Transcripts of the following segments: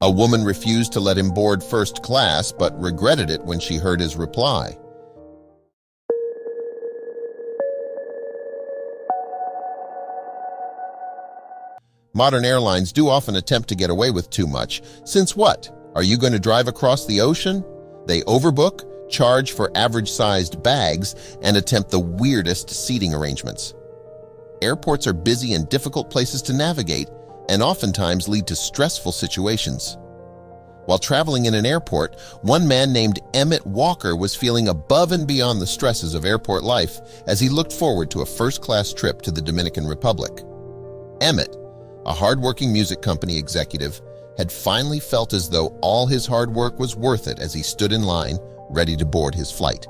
A woman refused to let him board first class but regretted it when she heard his reply. Modern airlines do often attempt to get away with too much. Since what? Are you going to drive across the ocean? They overbook, charge for average-sized bags, and attempt the weirdest seating arrangements. Airports are busy and difficult places to navigate and oftentimes lead to stressful situations. While traveling in an airport, one man named Emmit Walker was feeling above and beyond the stresses of airport life as he looked forward to a first-class trip to the Dominican Republic. Emmit, a hard-working music company executive, had finally felt as though all his hard work was worth it as he stood in line, ready to board his flight.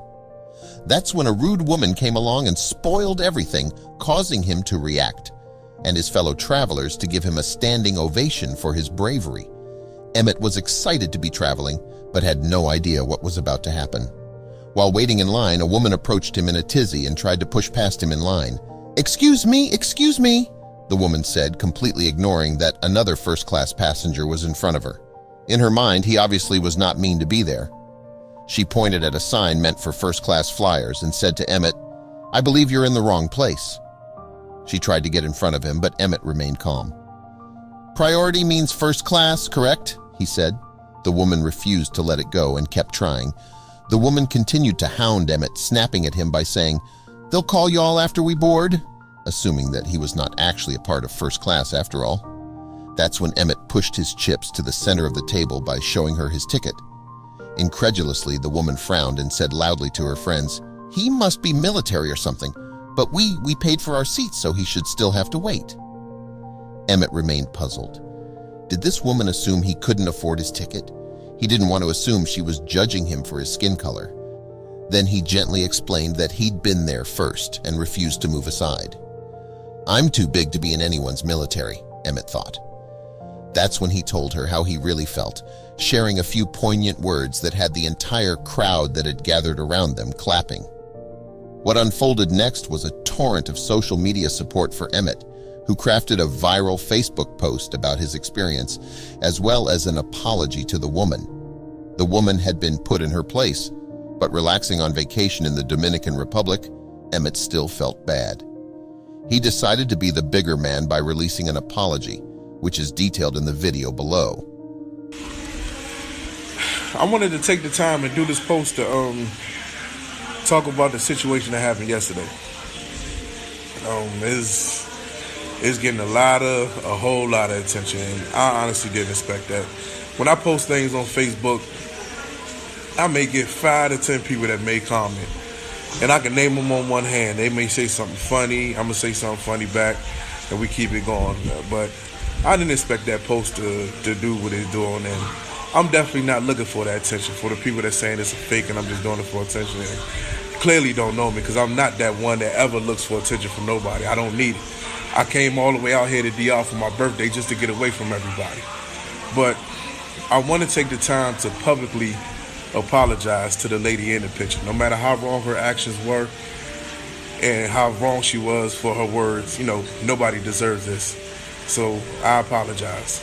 That's when a rude woman came along and spoiled everything, causing him to react, and his fellow travelers to give him a standing ovation for his bravery. Emmit was excited to be traveling, but had no idea what was about to happen. While waiting in line, a woman approached him in a tizzy and tried to push past him in line. "Excuse me, excuse me," the woman said, completely ignoring that another first-class passenger was in front of her. In her mind, he obviously was not mean to be there. She pointed at a sign meant for first-class flyers and said to Emmit, "I believe you're in the wrong place." She tried to get in front of him, but Emmit remained calm. "Priority means first class, correct?" he said. The woman refused to let it go and kept trying. The woman continued to hound Emmit, snapping at him by saying, "They'll call you all after we board," assuming that he was not actually a part of first class after all. That's when Emmit pushed his chips to the center of the table by showing her his ticket. Incredulously, the woman frowned and said loudly to her friends, "He must be military or something, but we paid for our seats, so he should still have to wait." Emmit remained puzzled. Did this woman assume he couldn't afford his ticket? He didn't want to assume she was judging him for his skin color. Then he gently explained that he'd been there first and refused to move aside. "I'm too big to be in anyone's military," Emmit thought. That's when he told her how he really felt, sharing a few poignant words that had the entire crowd that had gathered around them clapping. What unfolded next was a torrent of social media support for Emmit, who crafted a viral Facebook post about his experience, as well as an apology to the woman. The woman had been put in her place, but relaxing on vacation in the Dominican Republic, Emmit still felt bad. He decided to be the bigger man by releasing an apology, which is detailed in the video below. I wanted to take the time and do this post to talk about the situation that happened yesterday. It's getting a whole lot of attention, and I honestly didn't expect that. When I post things on Facebook, I may get 5 to 10 people that may comment, and I can name them on one hand. They may say something funny, I'm gonna say something funny back, and we keep it going. But I didn't expect that post to do what it's doing, and I'm definitely not looking for that attention. For the people that saying it's a fake and I'm just doing it for attention, and clearly don't know me, because I'm not that one that ever looks for attention from nobody. I don't need it. I came all the way out here to DR for my birthday just to get away from everybody. But I want to take the time to publicly apologize to the lady in the picture. No matter how wrong her actions were and how wrong she was for her words, nobody deserves this. So I apologize.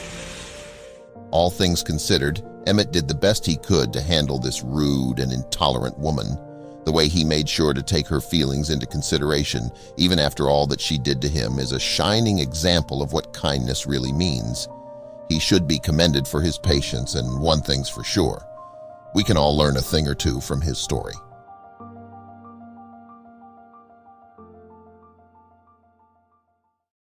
All things considered, Emmit did the best he could to handle this rude and intolerant woman. The way he made sure to take her feelings into consideration, even after all that she did to him, is a shining example of what kindness really means. He should be commended for his patience, and one thing's for sure: we can all learn a thing or two from his story.